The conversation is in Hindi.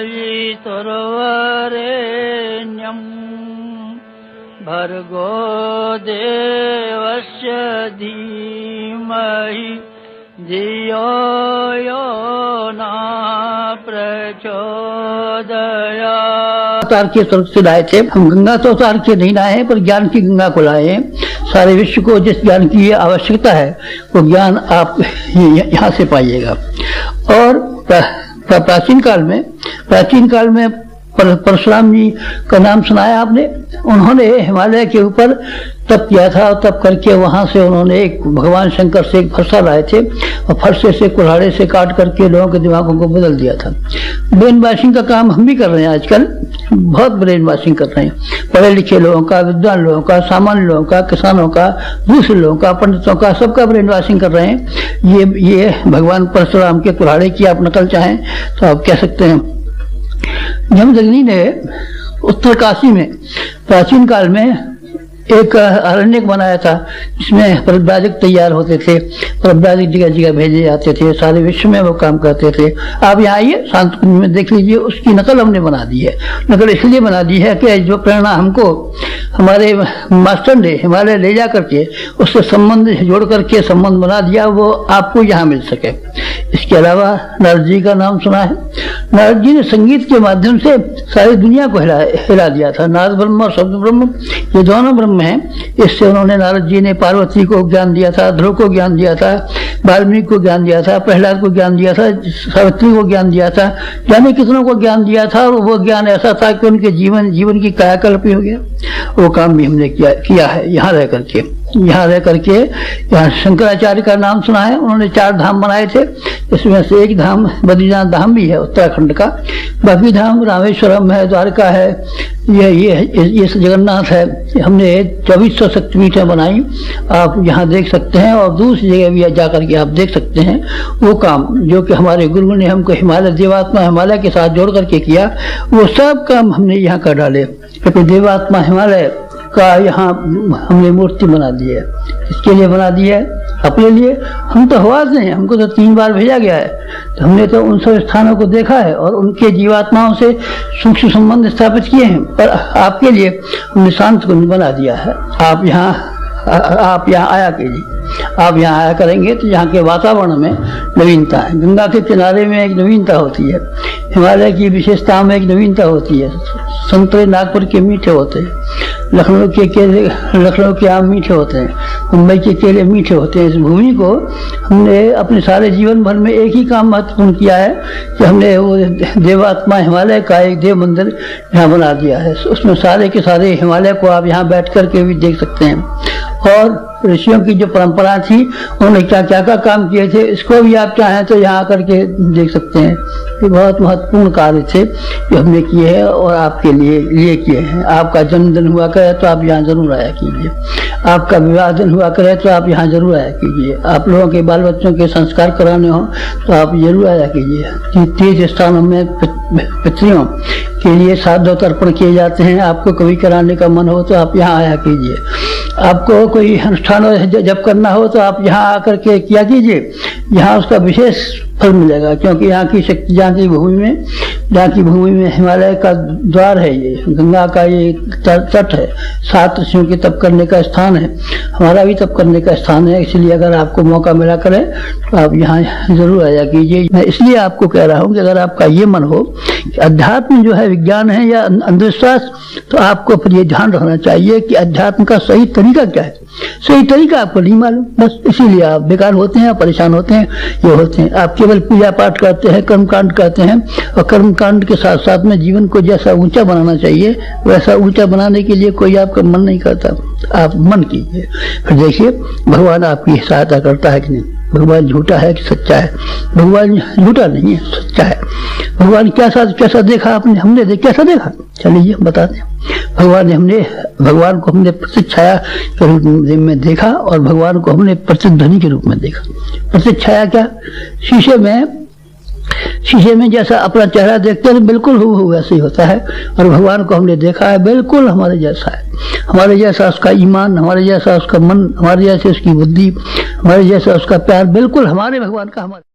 सवितुर्वरेण्यम् भर्गो देवस्य धीमहि धियो यो न प्रचोदयात्। अवतार के स्वर्ग से लाए थे हम। गंगा तो अवतार के नहीं लाए हैं, पर ज्ञान की गंगा को लाए हैं। सारे विश्व को जिस ज्ञान की आवश्यकता है वो ज्ञान आप यहाँ से पाइएगा। और प्राचीन काल में परशुराम जी का नाम सुनाया आपने। उन्होंने हिमालय के ऊपर तप किया था और तप करके वहां से उन्होंने एक भगवान शंकर से एक फरसा लाए थे और फरसे से कुल्हाड़े से काट करके लोगों के दिमागों को बदल दिया था। ब्रेन वॉशिंग का काम हम भी कर रहे हैं आजकल, बहुत ब्रेन वॉशिंग कर रहे हैं। पढ़े लिखे लोगों का, विद्वान लोगों का, सामान्य लोगों का, किसानों का, दूसरे लोगों का, पंडितों का, सबका ब्रेन वॉशिंग कर रहे हैं। ये भगवान परशुराम के कुल्हाड़े की आप नकल चाहें तो आप कह सकते हैं। जमदग्नि ने उत्तर काशी में प्राचीन काल में एक अरण्यक बनाया था, जिसमें परिव्राजक तैयार होते थे। परिव्राजक जगह जगह भेजे जाते थे, सारे विश्व में वो काम करते थे। आप यहाँ आइए, शांत कुंज में देख लीजिए, उसकी नकल हमने बना दी है। नकल इसलिए बना दी है कि जो प्रेरणा हमको हमारे मास्टर ने हिमालय ले जा करके उससे संबंध जोड़ करके संबंध बना दिया, वो आपको यहाँ मिल सके। इसके अलावा नारद जी का नाम सुना है। नारद जी ने संगीत के माध्यम से सारी दुनिया को हिला दिया था। नारद ब्रह्म और शब्द ब्रह्म ये दोनों ब्रह्म हैं। इससे उन्होंने, नारद जी ने पार्वती को ज्ञान दिया था, ध्रुव को ज्ञान दिया था, वाल्मीकि को ज्ञान दिया था, प्रहलाद को ज्ञान दिया था, सावित्री को ज्ञान दिया था, जाने कितनों को ज्ञान दिया था। और वो ज्ञान ऐसा था कि उनके जीवन की कायाकल्प हो गया। वो काम भी हमने किया है यहाँ रह करके। यहाँ शंकराचार्य का नाम सुना है। उन्होंने 4 धाम बनाए थे, इसमें से एक धाम बद्रीनाथ धाम भी है उत्तराखंड का। बाकी धाम रामेश्वरम है, द्वारका है, ये जगन्नाथ है। हमने 2400 शक्तिपीठें बनाई, आप यहाँ देख सकते हैं। और दूसरी जगह भी जा करके आप देख सकते हैं वो काम जो कि हमारे गुरु ने हमको हिमालय देवात्मा हिमालय के साथ जोड़ करके किया। वो सब काम हमने यहाँ कर डाले, क्योंकि देवात्मा हिमालय का यहाँ हमने मूर्ति बना दी है। किसके लिए बना दी है? अपने लिए। हम तो हवा से हैं, हमको तो 3 बार भेजा गया है, तो हमने तो उन सब स्थानों को देखा है और उनके जीवात्माओं से सूक्ष्म संबंध स्थापित किए हैं। पर आपके लिए हमने शांत कुंज बना दिया है। आप यहाँ आया कीजिए। आप यहाँ आया करेंगे तो यहाँ के वातावरण में नवीनता है। गंगा के किनारे में एक नवीनता होती है, हिमालय की विशेषता में एक नवीनता होती है। संतरे नागपुर के मीठे होते हैं, लखनऊ के आम मीठे होते हैं, मुंबई के केले मीठे होते हैं। इस भूमि को हमने अपने सारे जीवन भर में एक ही काम महत्वपूर्ण किया है कि हमने वो देवात्मा हिमालय का एक देव मंदिर यहाँ बना दिया है। उसमें सारे के सारे हिमालय को आप यहाँ बैठ करके भी देख सकते हैं। और ऋषियों की जो परंपरा थी, उन्होंने क्या क्या काम किए थे, इसको भी आप चाहें तो यहाँ करके देख सकते हैं। ये बहुत महत्वपूर्ण कार्य थे जो हमने किए हैं और आपके लिए किए हैं। आपका जन्मदिन हुआ करे तो आप यहाँ जरूर आया कीजिए। आपका विवाह दिन हुआ करे तो आप यहाँ जरूर आया कीजिए। आप लोगों के बाल बच्चों के संस्कार कराने हो तो आप जरूर आया कीजिए। तीर्थ स्थानों में पितरियों के लिए श्राद्ध तर्पण किए जाते हैं। आपको कभी कराने का मन हो तो आप यहाँ आया कीजिए। आपको कोई अनुष्ठान जब करना हो तो आप यहाँ आकर के किया कीजिए। यहाँ उसका विशेष फल मिलेगा, क्योंकि यहाँ की शक्ति, जहाँ की भूमि में हिमालय का द्वार है, ये गंगा का ये तट है, 7 ऋषियों के तप करने का स्थान है, हमारा भी तप करने का स्थान है। इसलिए अगर आपको मौका मिला करे तो आप यहाँ जरूर आया कीजिए। मैं इसलिए आपको कह रहा हूँ कि अगर आपका ये मन हो कि अध्यात्म जो है विज्ञान है या अंधविश्वास, तो आपको फिर ये ध्यान रखना चाहिए कि अध्यात्म का सही तरीका क्या है। सही तरीका आपको नहीं मालूम, बस इसीलिए आप बेकार होते हैं, परेशान होते हैं, ये होते हैं। आप केवल पूजा पाठ करते हैं, कर्मकांड करते हैं, और कर्मकांड के साथ साथ में जीवन को जैसा ऊंचा बनाना चाहिए वैसा ऊंचा बनाने के लिए कोई आपका मन नहीं करता। आप मन कीजिए, फिर देखिए भगवान आपकी सहायता करता है कि नहीं। भगवान झूठा है कि सच्चा है? भगवान झूठा नहीं है, सच्चा है। भगवान कैसा देखा आपने? हमने कैसा देखा? चलिए बताते हैं। भगवान को हमने प्रतिछाया के रूप में देखा और भगवान को हमने प्रतिध्वनि के रूप में देखा। प्रतिछाया क्या? शीशे में जैसा अपना चेहरा देखते हैं बिल्कुल हूबहू वैसे ही होता है, और भगवान को हमने देखा है बिल्कुल हमारे जैसा है। हमारे जैसा उसका ईमान, हमारे जैसा उसका मन, हमारे जैसे उसकी बुद्धि, हमारे जैसा उसका प्यार, बिल्कुल हमारे भगवान का हमारे